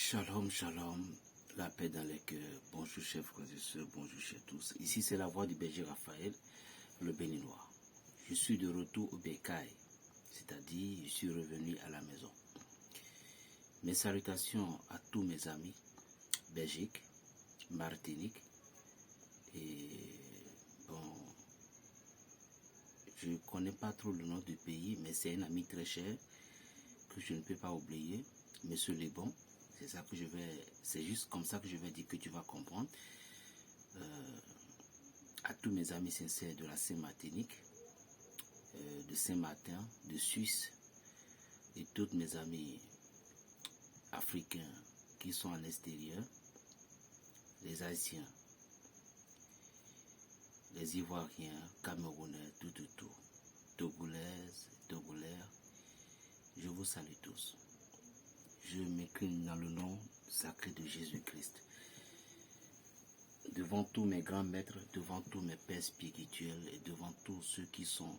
Shalom, shalom, la paix dans les cœurs. Bonjour chers frères et sœurs, bonjour chez tous. Ici c'est la voix du berger Raphaël, le béninois. Je suis de retour au Bécaye, c'est-à-dire je suis revenu à la maison. Mes salutations à tous mes amis, Belgique, Martinique, et bon, je ne connais pas trop le nom du pays, mais c'est un ami très cher que je ne peux pas oublier, Monsieur Lebon. C'est juste comme ça que je vais dire que tu vas comprendre. À tous mes amis sincères de la Saint-Martinique, de Saint-Martin, de Suisse, et tous mes amis africains qui sont à l'extérieur, les Haïtiens, les Ivoiriens, Camerounais, tout, Togolaises, Togolais, je vous salue tous. Je m'incline dans le nom sacré de Jésus-Christ. Devant tous mes grands maîtres, devant tous mes pères spirituels et devant tous ceux qui sont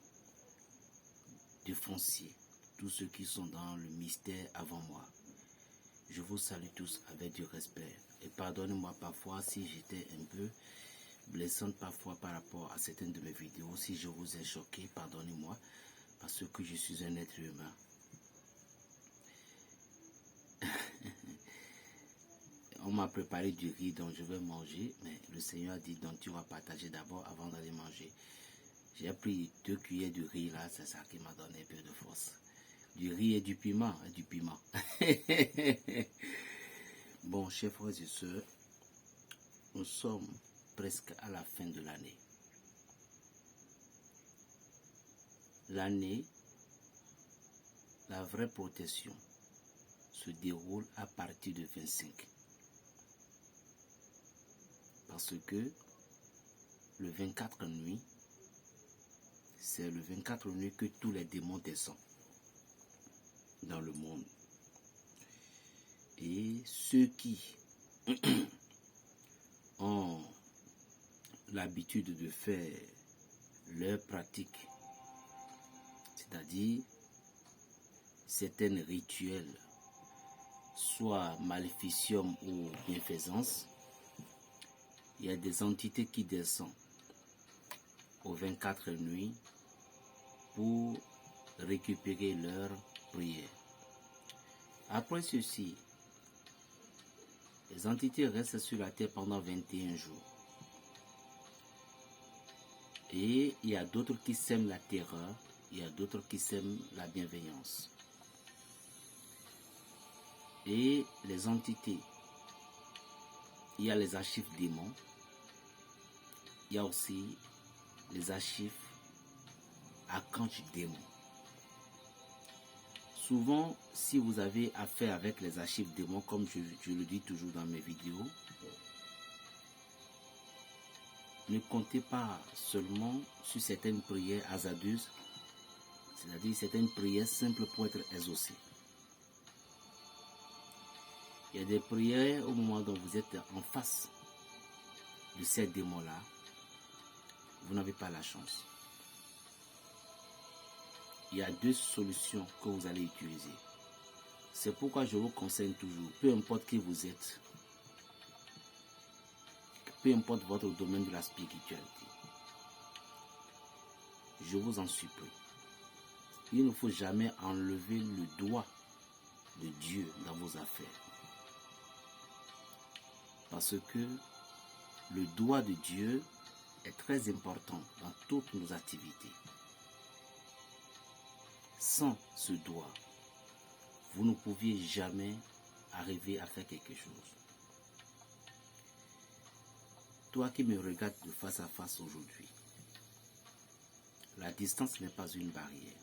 défoncés, tous ceux qui sont dans le mystère avant moi. Je vous salue tous avec du respect et pardonnez-moi parfois si j'étais un peu blessante parfois par rapport à certaines de mes vidéos. Si je vous ai choqué, pardonnez-moi parce que je suis un être humain. On m'a préparé du riz dont je vais manger, mais le Seigneur a dit donc tu vas partager d'abord avant d'aller manger. J'ai pris 2 cuillères de riz là, c'est ça qui m'a donné un peu de force. Du riz et du piment, Bon, chers frères et sœurs, nous sommes presque à la fin de l'année. L'année, la vraie protection se déroule à partir de 25. Parce que le 24 nuit, c'est le 24 nuit que tous les démons descendent dans le monde. Et ceux qui ont l'habitude de faire leur pratique, c'est-à-dire certains rituels, soit maléficium ou bienfaisance, il y a des entités qui descendent aux 24 nuits pour récupérer leur prière. Après ceci, les entités restent sur la terre pendant 21 jours. Et il y a d'autres qui sèment la terreur, il y a d'autres qui sèment la bienveillance. Et les entités, il y a les archives démons, il y a aussi les archives archanges démons. Souvent, si vous avez affaire avec les archives démons, comme je le dis toujours dans mes vidéos, ne comptez pas seulement sur certaines prières hasardeuses, c'est-à-dire certaines prières simples pour être exaucées. Il y a des prières au moment dont vous êtes en face de ces démons-là, vous n'avez pas la chance. Il y a 2 solutions que vous allez utiliser. C'est pourquoi je vous conseille toujours, peu importe qui vous êtes, peu importe votre domaine de la spiritualité, je vous en supplie, il ne faut jamais enlever le doigt de Dieu dans vos affaires. Parce que le doigt de Dieu est très important dans toutes nos activités. Sans ce doigt, vous ne pouviez jamais arriver à faire quelque chose. Toi qui me regardes de face à face aujourd'hui, la distance n'est pas une barrière.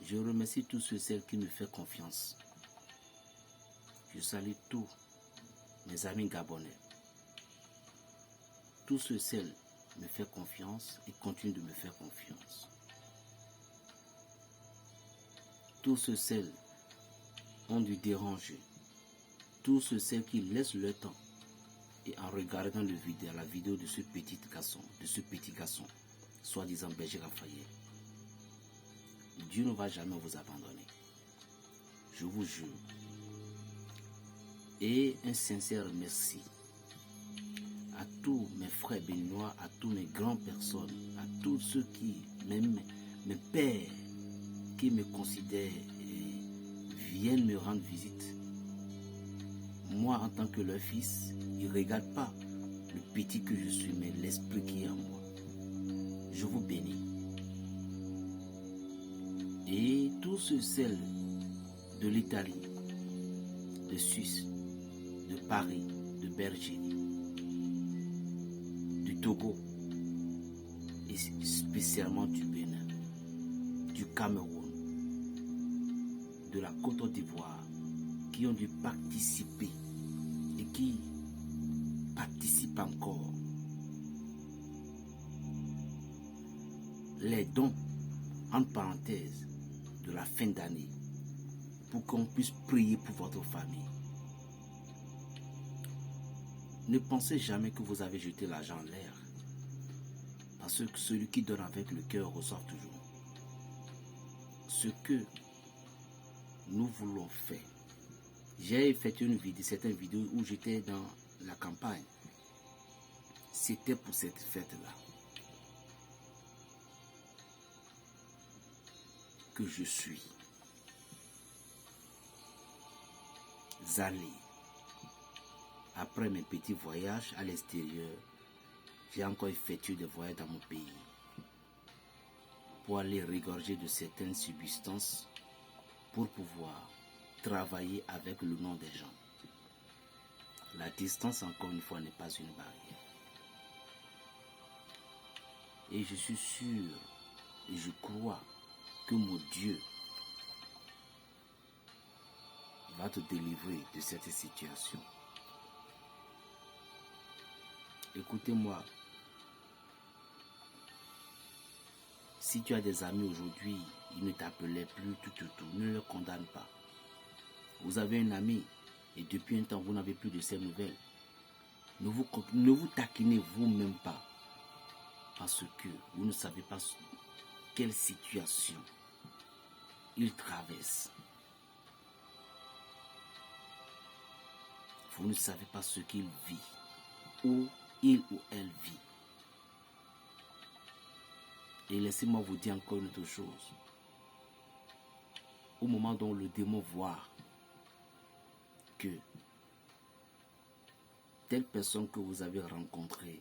Je remercie tous ceux et celles qui me font confiance. Je salue tous mes amis gabonais. Tous ceux et celles me font confiance et continuent de me faire confiance. Tous ceux et celles ont dû déranger. Tous ceux et celles qui laissent le temps et en regardant la vidéo de ce petit garçon, soi-disant berger Raphaël, Dieu ne va jamais vous abandonner. Je vous jure, Et un sincère merci à tous mes frères béninois, à tous mes grandes personnes, à tous ceux qui, même mes pères, qui me considèrent et viennent me rendre visite. Moi, en tant que leur fils, ils ne regardent pas le petit que je suis, mais l'esprit qui est en moi. Je vous bénis. Et tous ceux de l'Italie, de Suisse, de Paris, de Belgique, du Togo, et spécialement du Bénin, du Cameroun, de la Côte d'Ivoire, qui ont dû participer et qui participent encore. Les dons, entre parenthèses, de la fin d'année, pour qu'on puisse prier pour votre famille. Ne pensez jamais que vous avez jeté l'argent en l'air, parce que celui qui donne avec le cœur reçoit toujours. Ce que nous voulons faire. J'ai effectué certaines vidéos où j'étais dans la campagne. C'était pour cette fête-là que je suis allé. Après mes petits voyages à l'extérieur, j'ai encore effectué des voyages dans mon pays pour aller regorger de certaines substances pour pouvoir travailler avec le nom des gens. La distance, encore une fois, n'est pas une barrière. Et je suis sûr et je crois que mon Dieu va te délivrer de cette situation. Écoutez-moi. Si tu as des amis aujourd'hui, ils ne t'appelaient plus, ne le condamne pas. Vous avez un ami et depuis un temps, vous n'avez plus de ses nouvelles. Ne vous taquinez vous-même pas parce que vous ne savez pas quelle situation il traverse. Vous ne savez pas ce qu'il vit, où il ou elle vit. Et laissez-moi vous dire encore une autre chose. Au moment dont le démon voit que telle personne que vous avez rencontrée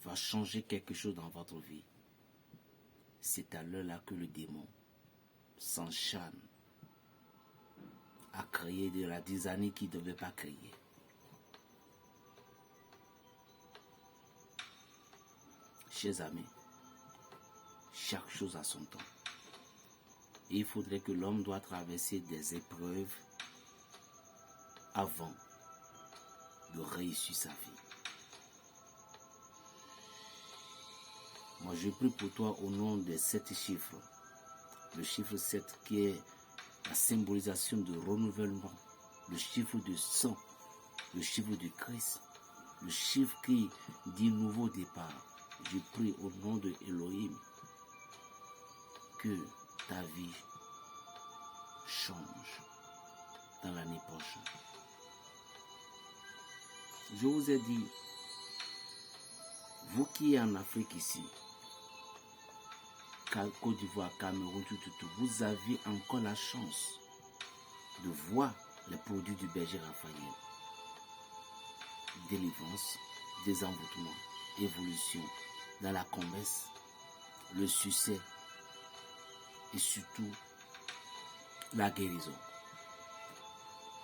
va changer quelque chose dans votre vie, c'est à l'heure-là que le démon s'enchaîne à créer de la dizaine qu'il ne devait pas créer. Chers amis, chaque chose a son temps. Et il faudrait que l'homme doit traverser des épreuves avant de réussir sa vie. Moi, je prie pour toi au nom des 7 chiffres. Le chiffre 7 qui est la symbolisation de renouvellement. Le chiffre de sang. Le chiffre du Christ. Le chiffre qui dit nouveau départ. Je prie au nom de Elohim que ta vie change dans l'année prochaine. Je vous ai dit, vous qui êtes en Afrique ici, Côte d'Ivoire, Cameroun, vous avez encore la chance de voir les produits du berger Raphaël. Délivrance, désenvoûtement, évolution dans la commerce, le succès et surtout la guérison.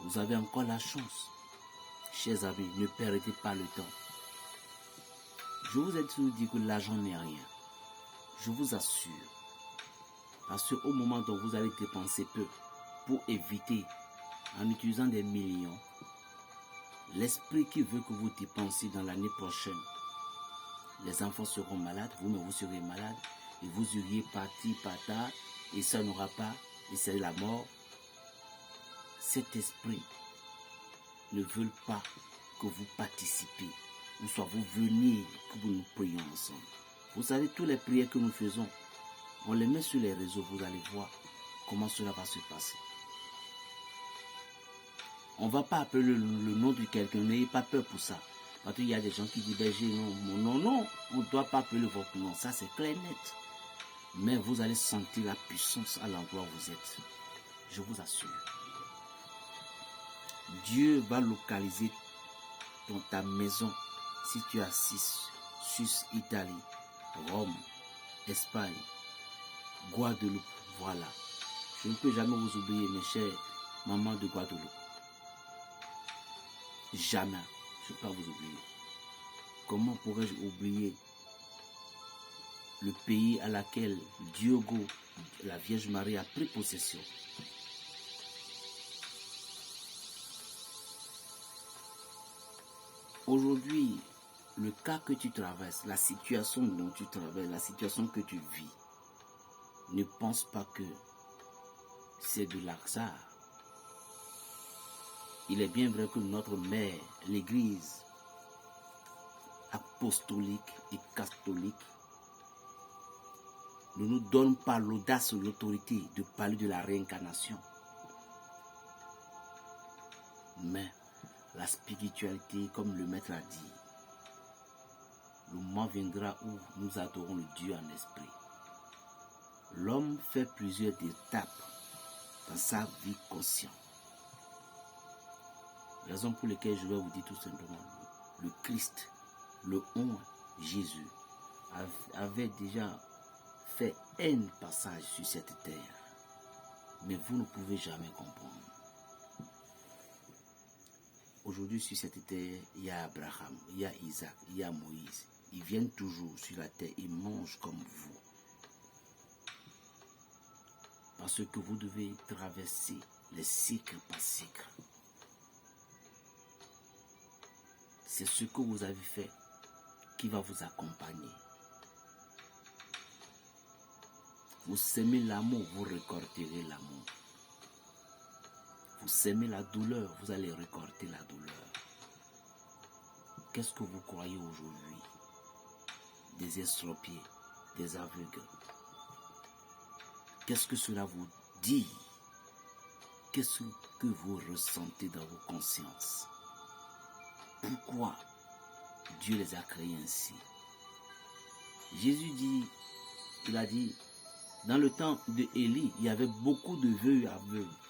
Vous avez encore la chance. Chers amis, ne perdez pas le temps. Je vous ai toujours dit que l'argent n'est rien. Je vous assure. Parce qu'au moment dont vous allez dépenser peu pour éviter, en utilisant des millions, l'esprit qui veut que vous dépensiez dans l'année prochaine, les enfants seront malades, vous-même vous serez malade, et vous iriez partir par tard, et ça n'aura pas, et c'est la mort. Cet esprit ne veut pas que vous participiez, ou soit vous veniez, que nous prions ensemble. Vous savez, toutes les prières que nous faisons, on les met sur les réseaux, vous allez voir comment cela va se passer. On ne va pas appeler le nom de quelqu'un. N'ayez pas peur pour ça. Parce qu'il y a des gens qui disent, berger, non, non, on ne doit pas appeler votre nom. Ça, c'est clair et net. Mais vous allez sentir la puissance à l'endroit où vous êtes. Je vous assure. Dieu va localiser dans ta maison, si tu es assis, Suisse, Italie, Rome, Espagne, Guadeloupe, voilà. Je ne peux jamais vous oublier, mes chers mamans de Guadeloupe. Jamais. Je ne peux pas vous oublier. Comment pourrais-je oublier le pays à laquelle Diogo, la Vierge Marie, a pris possession? Aujourd'hui, le cas que tu traverses, la situation dont tu traverses, la situation que tu vis, ne pense pas que c'est de l'hasard. Il est bien vrai que notre mère, l'Église apostolique et catholique, ne nous donne pas l'audace ou l'autorité de parler de la réincarnation. Mais la spiritualité, comme le Maître a dit, le moment viendra où nous adorons le Dieu en esprit. L'homme fait plusieurs étapes dans sa vie consciente. Raison pour laquelle je vais vous dire tout simplement, le Christ, le homme Jésus, avait déjà fait un passage sur cette terre. Mais vous ne pouvez jamais comprendre. Aujourd'hui, sur cette terre, il y a Abraham, il y a Isaac, il y a Moïse. Ils viennent toujours sur la terre, ils mangent comme vous. Parce que vous devez traverser les cycles par cycle. C'est ce que vous avez fait qui va vous accompagner. Vous semez l'amour, vous récolterez l'amour. Vous semez la douleur, vous allez récolter la douleur. Qu'est-ce que vous croyez aujourd'hui? Des estropiés, des aveugles. Qu'est-ce que cela vous dit? Qu'est-ce que vous ressentez dans vos consciences? Pourquoi Dieu les a créés ainsi? Jésus dit, il a dit, dans le temps de Élie, il y avait beaucoup de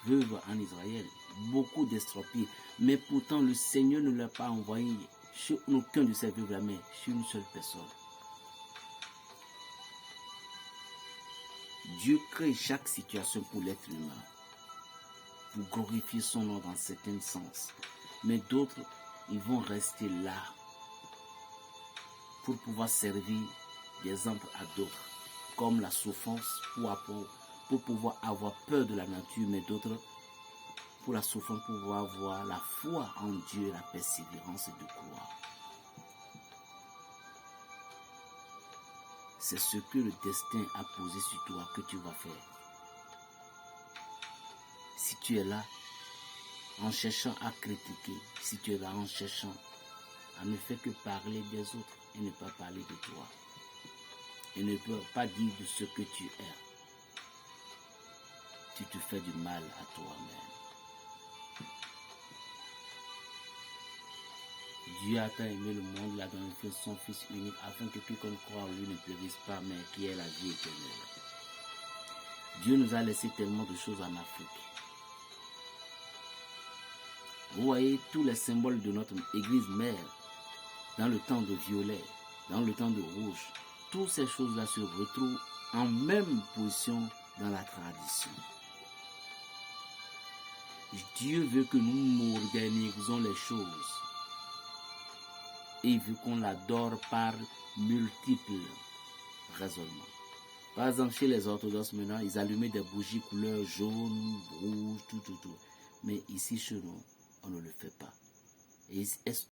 veuves en Israël, beaucoup d'estropiés. Mais pourtant, le Seigneur ne l'a pas envoyé chez aucun de ces veuves-là, mais chez une seule personne. Dieu crée chaque situation pour l'être humain, pour glorifier son nom dans certains sens. Mais d'autres, ils vont rester là pour pouvoir servir d'exemple à d'autres, comme la souffrance pour pouvoir avoir peur de la nature, mais d'autres pour la souffrance, pour pouvoir avoir la foi en Dieu, la persévérance et de croire. C'est ce que le destin a posé sur toi que tu vas faire. Si tu es là en cherchant à critiquer, si tu es là en cherchant à ne faire que parler des autres et ne pas parler de toi, et ne peut pas dire de ce que tu es, tu te fais du mal à toi-même. Dieu a tant aimé le monde, il a donné son Fils unique, afin que quiconque croit en lui ne périsse pas, mais qui ait la vie éternelle. Dieu nous a laissé tellement de choses en Afrique. Vous voyez tous les symboles de notre église mère, dans le temps de violet, dans le temps de rouge, toutes ces choses-là se retrouvent en même position dans la tradition. Dieu veut que nous modernisons les choses. Et il veut qu'on l'adore par multiples raisonnements. Par exemple, chez les orthodoxes, maintenant, ils allumaient des bougies couleur jaune, rouge, tout. Mais ici, chez nous, on ne le fait pas. Et est-ce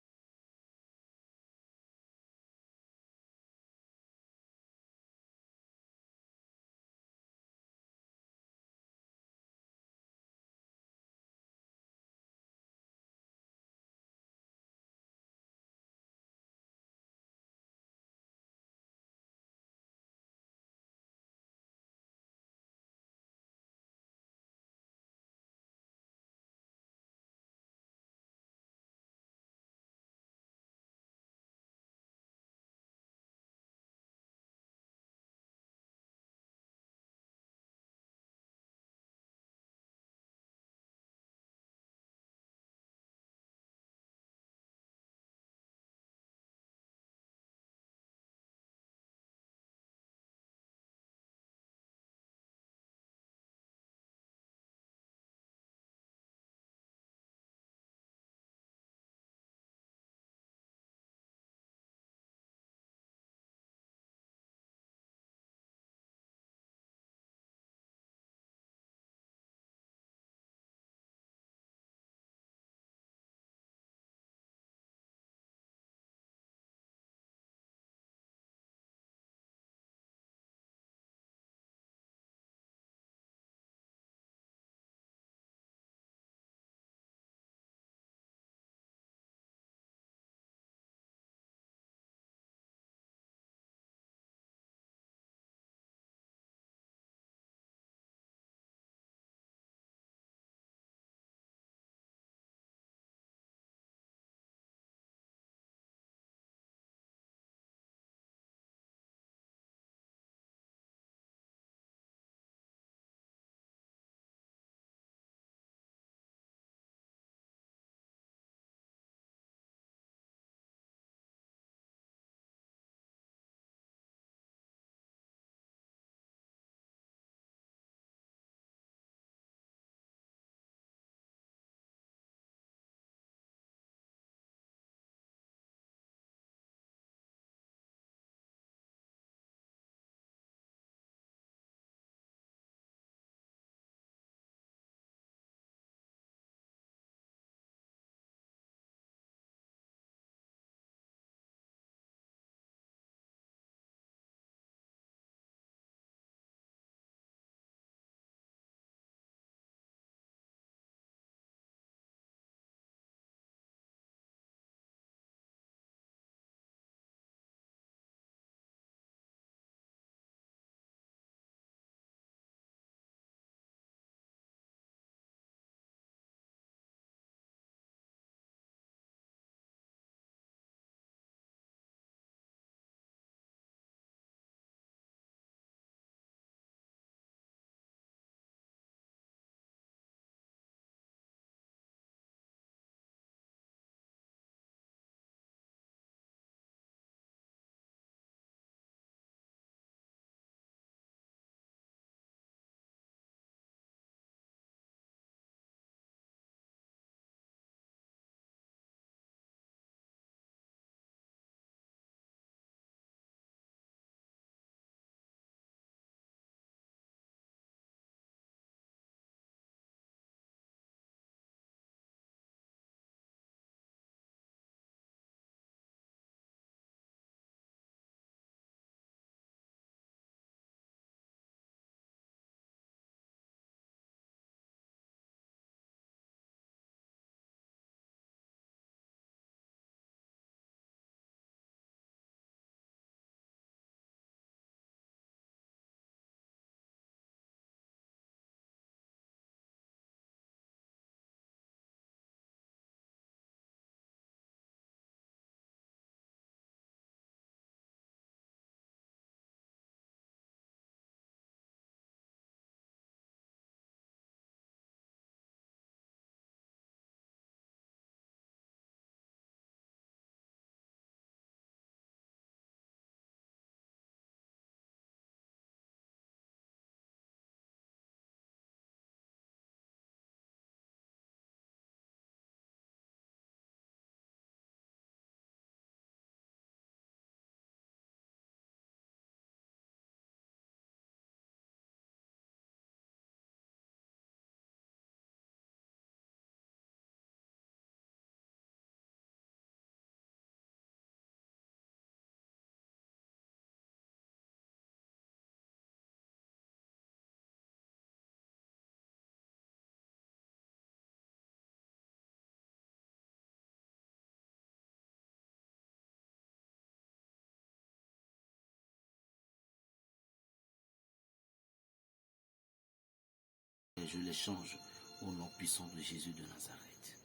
je les change au nom puissant de Jésus de Nazareth.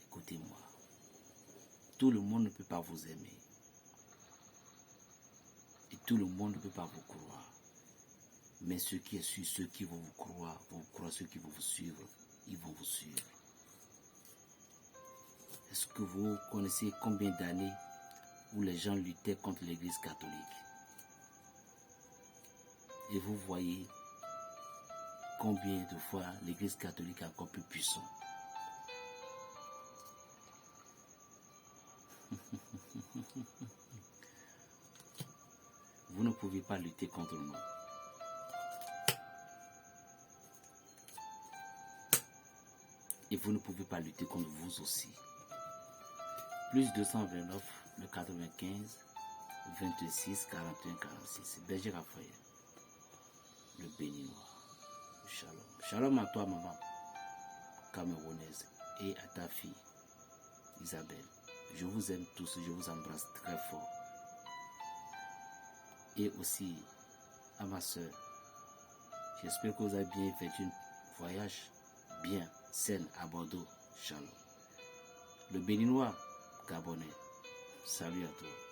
Écoutez-moi. Tout le monde ne peut pas vous aimer. Et tout le monde ne peut pas vous croire. Mais ce qui est sûr, ceux qui vont vous croire, ceux qui vont vous suivre, ils vont vous suivre. Est-ce que vous connaissez combien d'années où les gens luttaient contre l'Église catholique? Et vous voyez combien de fois l'Église catholique est encore plus puissante. Vous ne pouvez pas lutter contre nous. Et vous ne pouvez pas lutter contre vous aussi. Plus 229, le 95, 26, 41, 46. Berger Raphaël, le béninois. Shalom. Shalom à toi, maman camerounaise, et à ta fille, Isabelle. Je vous aime tous, je vous embrasse très fort. Et aussi à ma soeur. J'espère que vous avez bien fait un voyage bien sain à Bordeaux. Shalom. Le béninois gabonais. Salut à toi.